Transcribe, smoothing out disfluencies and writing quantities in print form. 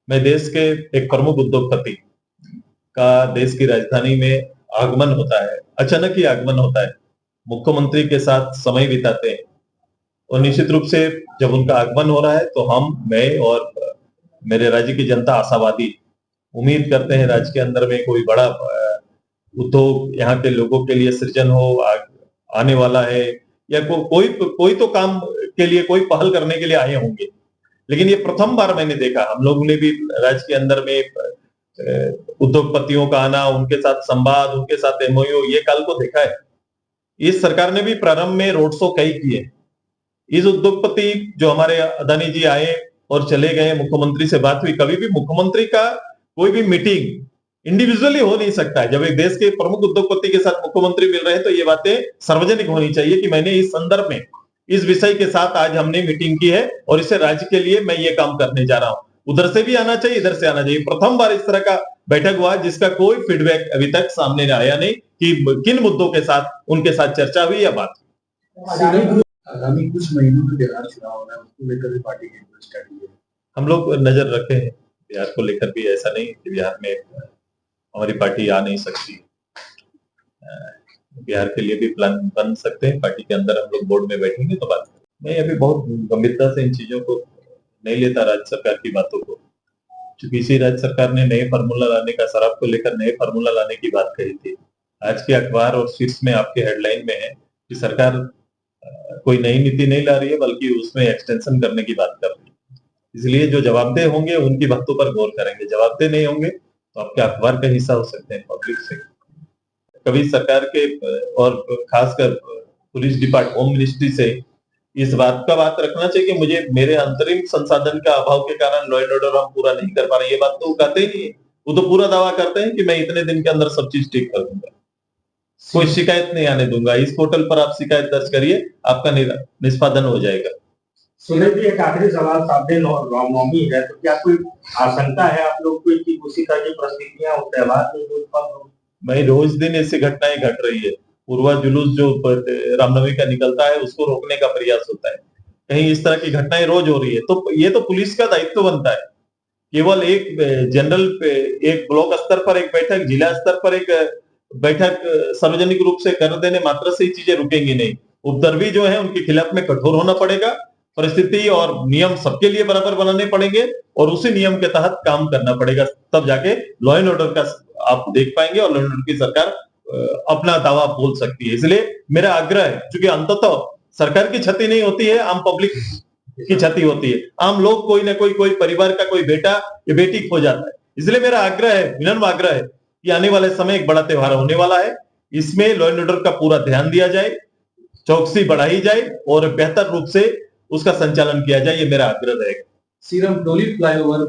मैं देश के एक प्रमुख उद्योगपति का देश की राजधानी में आगमन होता है, अचानक ही आगमन होता है। मुख्यमंत्री के साथ समय बिताते हैं और निश्चित रूप से जब उनका आगमन हो रहा है तो मैं और मेरे राज्य की जनता आशावादी उम्मीद करते हैं राज्य के अंदर में कोई बड़ा उद्योग यहाँ के लोगों के लिए सृजन हो आने वाला है या कोई तो काम के लिए कोई पहल करने के लिए आए होंगे। लेकिन ये प्रथम बार मैंने देखा, हम लोगों ने भी राज्य के अंदर में उद्योगपतियों का आना, उनके साथ संवाद, उनके साथ एमओयू ये कल को देखा है। इस सरकार ने भी प्रारंभ में रोड शो कई किए। इस उद्योगपति जो हमारे अदानी जी आए और चले गए, मुख्यमंत्री से बात हुई। कभी भी मुख्यमंत्री का कोई भी मीटिंग इंडिविजुअली हो नहीं सकता है। जब एक देश के प्रमुख उद्योगपति के साथ मुख्यमंत्री मिल रहे हैं तो ये बातें सार्वजनिक होनी चाहिए कि मैंने इस संदर्भ में इस विषय के साथ आज हमने मीटिंग की है और इससे राज्य के लिए मैं ये काम करने जा रहा हूं। उधर से भी आना चाहिए, इधर से आना चाहिए। प्रथम बार इस तरह का बैठक हुआ जिसका कोई फीडबैक अभी तक सामने आया नहीं कि किन मुद्दों के साथ उनके साथ चर्चा हुई या बात हुई। आगामी कुछ महीनों में बिहार चुनाव हो रहा है, उसको लेकर भी पार्टी की स्ट्रैटेजी है। हम लोग नजर रखे हैं बिहार को लेकर भी। ऐसा नहीं कि बिहार में हमारी पार्टी आ नहीं सकती। बिहार के लिए भी प्लान बन सकते हैं। पार्टी के अंदर हम लोग बोर्ड में बैठेंगे तो बात। मैं अभी बहुत गंभीरता से इन चीजों को नहीं लेता, राज्य सरकार की बातों को, क्योंकि इसी राज्य सरकार ने नए फार्मूला लाने का, शराब को लेकर नए फार्मूला लाने की बात कही थी। आज के अखबार और शीर्ष में आपके हेडलाइन में है कि सरकार कोई नई नीति नहीं ला रही है बल्कि उसमें एक्सटेंशन करने की बात कर रही है। इसलिए जो जवाबदेह होंगे उनकी बातों पर गौर करेंगे, जवाबदेह नहीं होंगे तो आपके अखबार का हिस्सा हो सकते हैं पब्लिक से। कभी सरकार के और खासकर पुलिस डिपार्टमेंट, होम मिनिस्ट्री से इस बात रखना चाहिए कि मुझे मेरे अंतरिम संसाधन का अभाव के कारण लॉ एंड ऑर्डर हम पूरा नहीं कर पा रहे। ये बात तो वो कहते ही नहीं है। वो तो पूरा दावा करते हैं कि मैं इतने दिन के अंदर सब चीज ठीक कर दूंगा, कोई शिकायत नहीं आने दूंगा। इस पोर्टल पर आप शिकायत दर्ज करिए, आपका निष्पादन हो जाएगा। सुनील जी, एक आखिरी सवाल, सामने रामनवमी है तो क्या कोई आशंका है आप लोग को कि उसी तरह की परिस्थितियां उस त्योहार में भाई रोज दिन ऐसी घटनाएं घट रही है। पूर्वा जुलूस जो रामनवमी का निकलता है उसको रोकने का प्रयास होता है, कहीं इस तरह की घटनाएं रोज हो रही है। तो ये तो पुलिस का दायित्व बनता है। केवल एक जनरल एक ब्लॉक स्तर पर एक बैठक, जिला स्तर पर एक बैठक सार्वजनिक रूप से कर देने मात्र से ही चीजें रुकेंगी नहीं। उपद्रवी जो है उनके खिलाफ में कठोर होना पड़ेगा। परिस्थिति और नियम सबके लिए बराबर बनाने पड़ेंगे और उसी नियम के तहत काम करना पड़ेगा, तब जाके लॉ एंड ऑर्डर का आप देख पाएंगे और लॉ एंड ऑर्डर की सरकार अपना दावा बोल सकती है। इसलिए मेरा आग्रह है, क्योंकि अंततः सरकार की क्षति नहीं होती है, आम पब्लिक की क्षति होती है। आम लोग कोई परिवार का कोई बेटा या बेटी खो जाता है। इसलिए मेरा आग्रह है, विनम्र आग्रह है कि आने वाले समय एक बड़ा त्योहार होने वाला है, इसमें लॉ एंड ऑर्डर का पूरा ध्यान दिया जाए, चौकसी बढ़ाई जाए और बेहतर रूप से उसका संचालन किया जाए। ये मेरा आग्रह रहेगा। सीरम डोली फ्लाईओवर